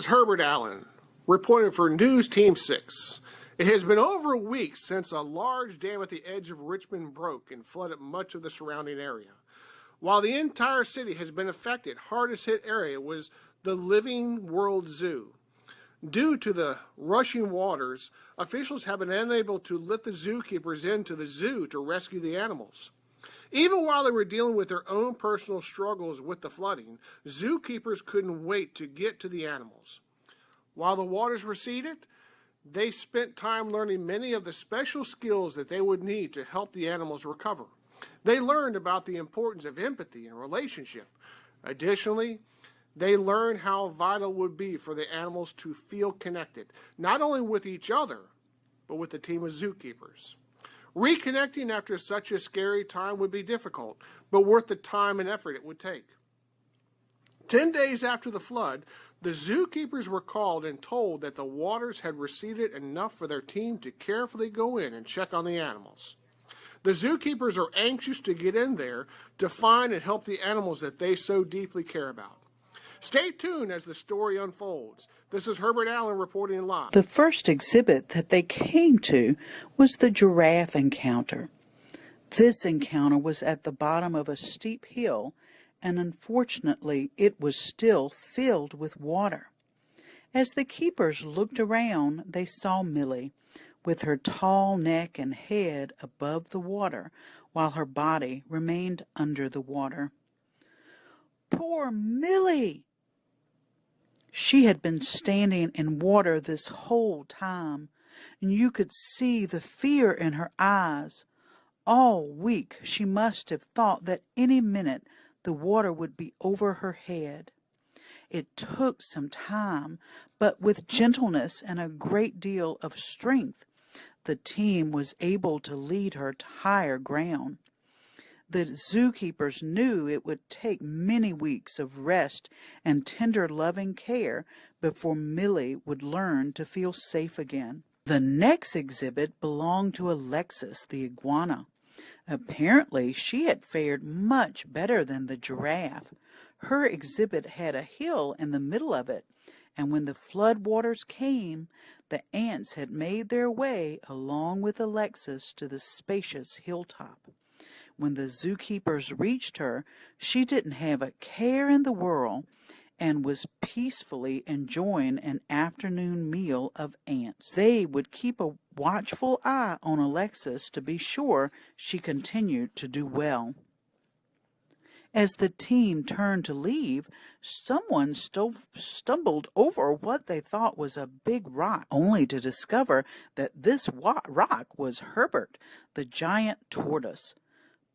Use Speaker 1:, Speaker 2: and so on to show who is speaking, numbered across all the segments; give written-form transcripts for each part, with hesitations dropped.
Speaker 1: is Herbert Allen, reporting for News Team 6. It has been over a week since a large dam at the edge of Richmond broke and flooded much of the surrounding area. While the entire city has been affected, hardest hit area was the Living World Zoo. Due to the rushing waters, officials have been unable to let the zookeepers into the zoo to rescue the animals. Even while they were dealing with their own personal struggles with the flooding, zookeepers couldn't wait to get to the animals. While the waters receded, they spent time learning many of the special skills that they would need to help the animals recover. They learned about the importance of empathy and relationship. Additionally, they learned how vital it would be for the animals to feel connected, not only with each other, but with the team of zookeepers. Reconnecting after such a scary time would be difficult, but worth the time and effort it would take. 10 days after the flood, the zookeepers were called and told that the waters had receded enough for their team to carefully go in and check on the animals. The zookeepers are anxious to get in there to find and help the animals that they so deeply care about. Stay tuned as the story unfolds. This is Herbert Allen reporting live.
Speaker 2: The first exhibit that they came to was the Giraffe Encounter. This encounter was at the bottom of a steep hill, and unfortunately it was still filled with water. As the keepers looked around, they saw Millie, with her tall neck and head above the water, while her body remained under the water. Poor Millie! She had been standing in water this whole time, and you could see the fear in her eyes. All week she must have thought that any minute the water would be over her head. It took some time, but with gentleness and a great deal of strength, the team was able to lead her to higher ground. The zookeepers knew it would take many weeks of rest and tender, loving care before Millie would learn to feel safe again. The next exhibit belonged to Alexis, the iguana. Apparently, she had fared much better than the giraffe. Her exhibit had a hill in the middle of it, and when the flood waters came, the ants had made their way along with Alexis to the spacious hilltop. When the zookeepers reached her, she didn't have a care in the world and was peacefully enjoying an afternoon meal of ants. They would keep a watchful eye on Alexis to be sure she continued to do well. As the team turned to leave, someone stumbled over what they thought was a big rock, only to discover that this rock was Herbert, the giant tortoise.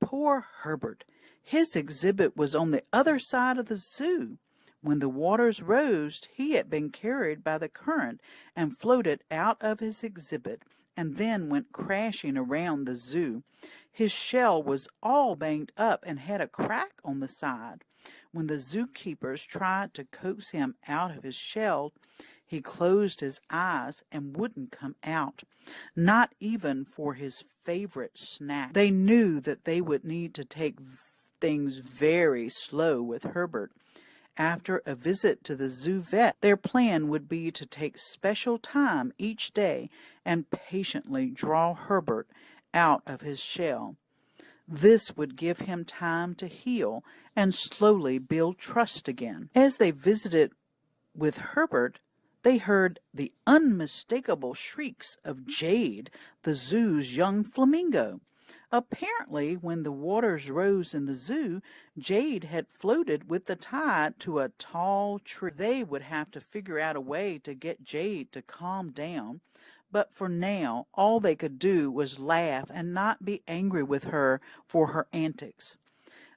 Speaker 2: Poor Herbert! His exhibit was on the other side of the zoo. When the waters rose, he had been carried by the current and floated out of his exhibit, and then went crashing around the zoo. His shell was all banged up and had a crack on the side. When the zookeepers tried to coax him out of his shell, he closed his eyes and wouldn't come out, not even for his favorite snack. They knew that they would need to take things very slow with Herbert. After a visit to the zoo vet, their plan would be to take special time each day and patiently draw Herbert out of his shell. This would give him time to heal and slowly build trust again. As they visited with Herbert, they heard the unmistakable shrieks of Jade, the zoo's young flamingo. Apparently, when the waters rose in the zoo, Jade had floated with the tide to a tall tree. They would have to figure out a way to get Jade to calm down, but for now, all they could do was laugh and not be angry with her for her antics.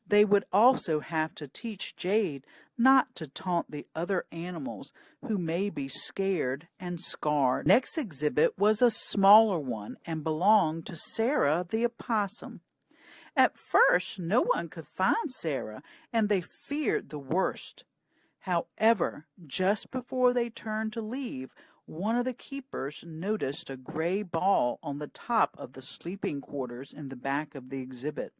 Speaker 2: They would also have to teach Jade not to taunt the other animals who may be scared and scarred. Next exhibit was a smaller one and belonged to Sarah the opossum. At first, no one could find Sarah, and they feared the worst. However, just before they turned to leave, one of the keepers noticed a gray ball on the top of the sleeping quarters in the back of the exhibit.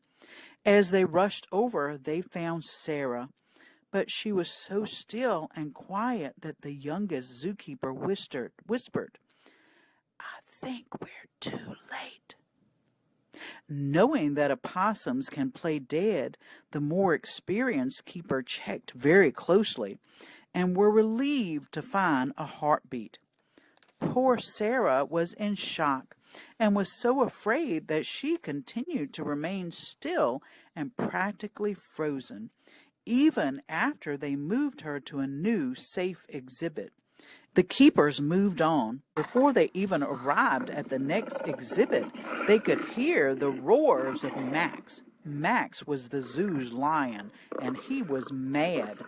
Speaker 2: As they rushed over, they found Sarah. but she was so still and quiet that the youngest zookeeper whispered, "I think we're too late." Knowing that opossums can play dead, the more experienced keeper checked very closely and were relieved to find a heartbeat. Poor Sarah was in shock and was so afraid that she continued to remain still and practically frozen, even after they moved her to a new safe exhibit. The keepers moved on. Before they even arrived at the next exhibit, they could hear the roars of Max. Max was the zoo's lion, and he was mad.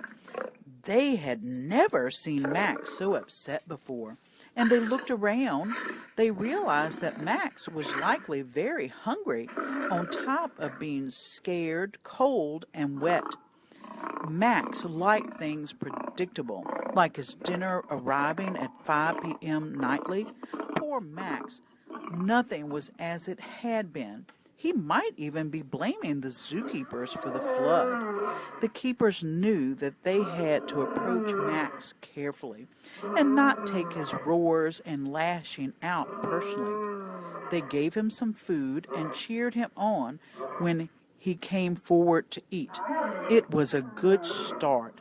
Speaker 2: They had never seen Max so upset before, and they looked around. They realized that Max was likely very hungry, on top of being scared, cold, and wet. Max liked things predictable, like his dinner arriving at 5 p.m. nightly. Poor Max. Nothing was as it had been. He might even be blaming the zookeepers for the flood. The keepers knew that they had to approach Max carefully and not take his roars and lashing out personally. They gave him some food and cheered him on when he came forward to eat. It was a good start,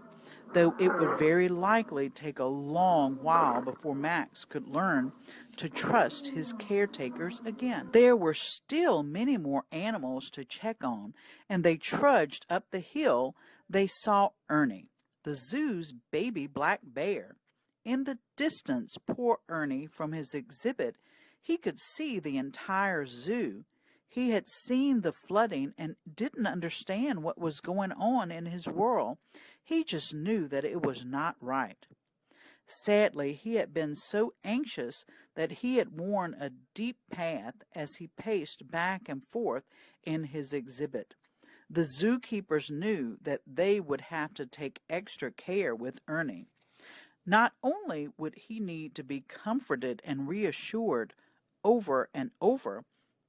Speaker 2: though it would very likely take a long while before Max could learn to trust his caretakers again. There were still many more animals to check on, and they trudged up the hill. They saw Ernie, the zoo's baby black bear. In the distance, poor Ernie, from his exhibit, he could see the entire zoo. He had seen the flooding and didn't understand what was going on in his world. He just knew that it was not right. Sadly, he had been so anxious that he had worn a deep path as he paced back and forth in his exhibit. The zookeepers knew that they would have to take extra care with Ernie. Not only would he need to be comforted and reassured over and over,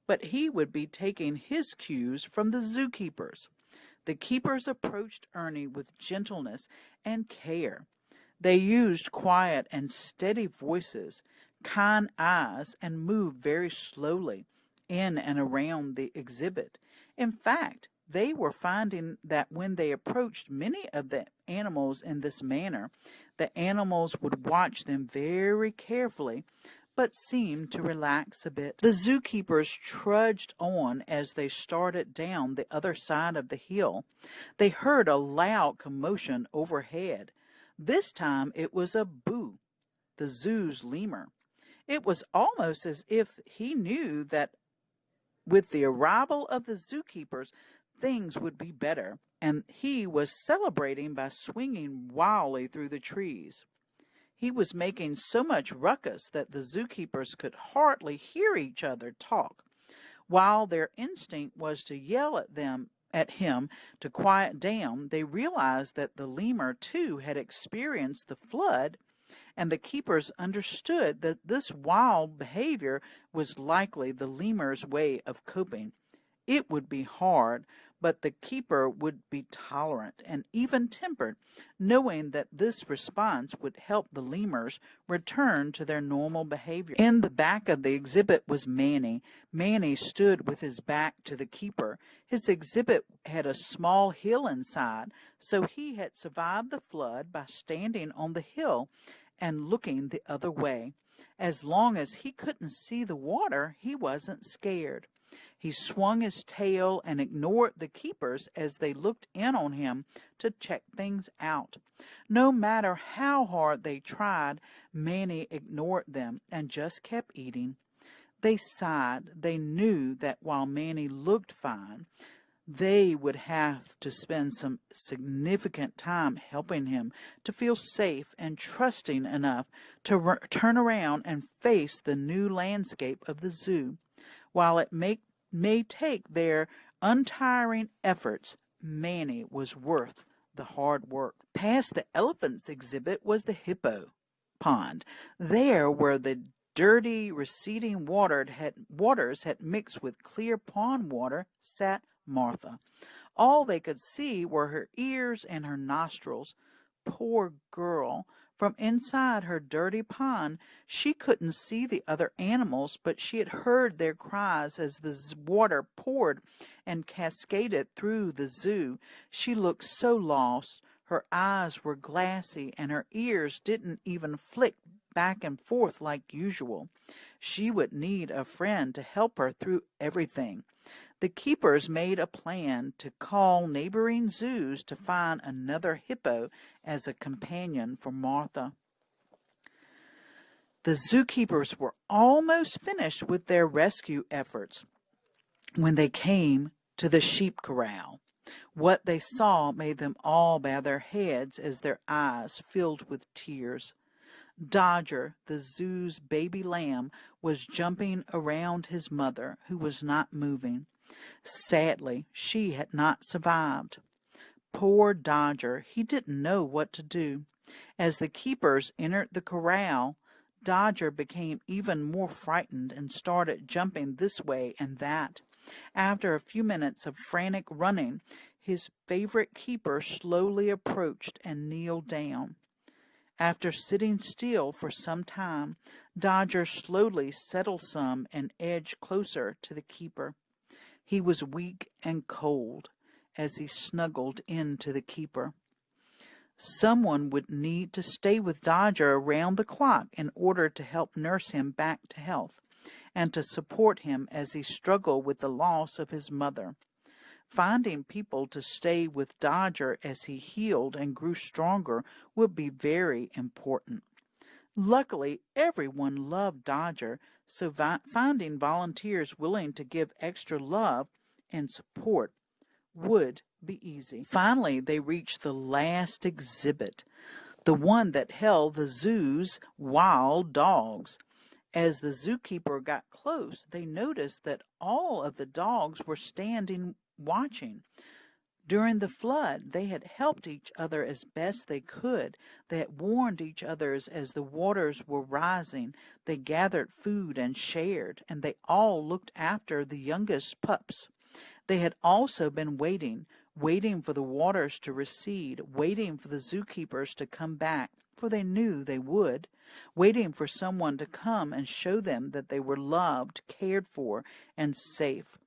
Speaker 2: but he would be taking his cues from the zookeepers. The keepers approached Ernie with gentleness and care. They used quiet and steady voices, kind eyes, and moved very slowly in and around the exhibit. In fact, they were finding that when they approached many of the animals in this manner, the animals would watch them very carefully, but seemed to relax a bit. The zookeepers trudged on as they started down the other side of the hill. They heard a loud commotion overhead. This time it was a Boo, the zoo's lemur. It was almost as if he knew that with the arrival of the zookeepers, things would be better, and he was celebrating by swinging wildly through the trees. He was making so much ruckus that the zookeepers could hardly hear each other talk. While their instinct was to yell at him to quiet down, they realized that the lemur too had experienced the flood, and the keepers understood that this wild behavior was likely the lemur's way of coping. It would be hard, but the keeper would be tolerant and even-tempered, knowing that this response would help the lemurs return to their normal behavior. In the back of the exhibit was Manny. Manny stood with his back to the keeper. His exhibit had a small hill inside, so he had survived the flood by standing on the hill and looking the other way. As long as he couldn't see the water, he wasn't scared. He swung his tail and ignored the keepers as they looked in on him to check things out. No matter how hard they tried, Manny ignored them and just kept eating. They sighed. They knew that while Manny looked fine, they would have to spend some significant time helping him to feel safe and trusting enough to turn around and face the new landscape of the zoo. While it may take their untiring efforts, Manny was worth the hard work. Past the elephants exhibit was the Hippo Pond. There, where the dirty, receding waters had mixed with clear pond water, sat Martha. All they could see were her ears and her nostrils. Poor girl! From inside her dirty pond, she couldn't see the other animals, but she had heard their cries as the water poured and cascaded through the zoo. She looked so lost. Her eyes were glassy, and her ears didn't even flick back and forth like usual. She would need a friend to help her through everything. The keepers made a plan to call neighboring zoos to find another hippo as a companion for Martha. The zookeepers were almost finished with their rescue efforts when they came to the sheep corral. What they saw made them all bow their heads as their eyes filled with tears. Dodger, the zoo's baby lamb, was jumping around his mother, who was not moving. Sadly, she had not survived. Poor Dodger, he didn't know what to do. As the keepers entered the corral, Dodger became even more frightened and started jumping this way and that. After a few minutes of frantic running, his favorite keeper slowly approached and kneeled down. After sitting still for some time, Dodger slowly settled some and edged closer to the keeper. He was weak and cold as he snuggled into the keeper. Someone would need to stay with Dodger around the clock in order to help nurse him back to health and to support him as he struggled with the loss of his mother. Finding people to stay with Dodger as he healed and grew stronger would be very important. Luckily, everyone loved Dodger, so finding volunteers willing to give extra love and support would be easy. Finally, they reached the last exhibit, the one that held the zoo's wild dogs. As the zookeeper got close, they noticed that all of the dogs were standing watching. During the flood, they had helped each other as best they could. They had warned each other as the waters were rising. They gathered food and shared, and they all looked after the youngest pups. They had also been waiting for the waters to recede, waiting for the zookeepers to come back, for they knew they would, waiting for someone to come and show them that they were loved, cared for, and safe.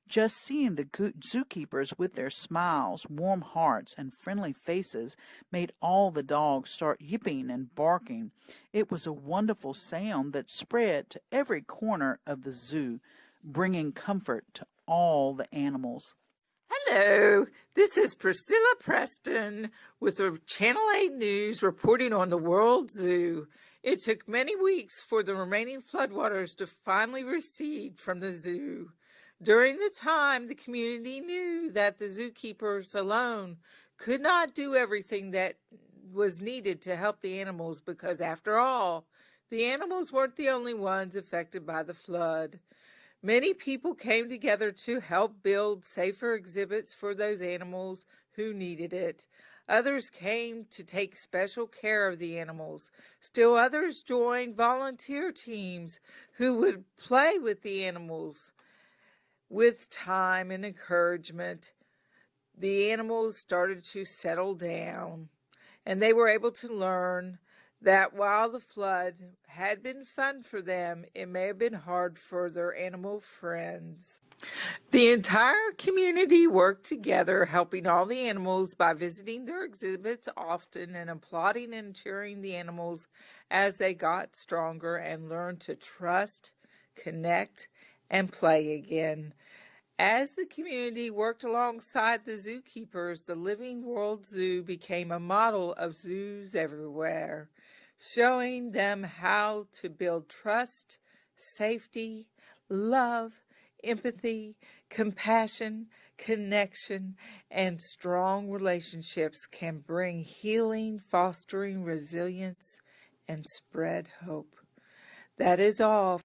Speaker 2: Just seeing the zookeepers with their smiles, warm hearts, and friendly faces made all the dogs start yipping and barking. It was a wonderful sound that spread to every corner of the zoo, bringing comfort to all the animals.
Speaker 3: Hello, this is Priscilla Preston with the Channel 8 News reporting on the World Zoo. It took many weeks for the remaining floodwaters to finally recede from the zoo. During the time, the community knew that the zookeepers alone could not do everything that was needed to help the animals because, after all, the animals weren't the only ones affected by the flood. Many people came together to help build safer exhibits for those animals who needed it. Others came to take special care of the animals. Still others joined volunteer teams who would play with the animals. With time and encouragement, the animals started to settle down, and they were able to learn that while the flood had been fun for them, it may have been hard for their animal friends. The entire community worked together, helping all the animals by visiting their exhibits often and applauding and cheering the animals as they got stronger and learned to trust, connect, and play again. As the community worked alongside the zookeepers, the Living World Zoo became a model of zoos everywhere, showing them how to build trust, safety, love, empathy, compassion, connection, and strong relationships can bring healing, fostering resilience, and spread hope. That is all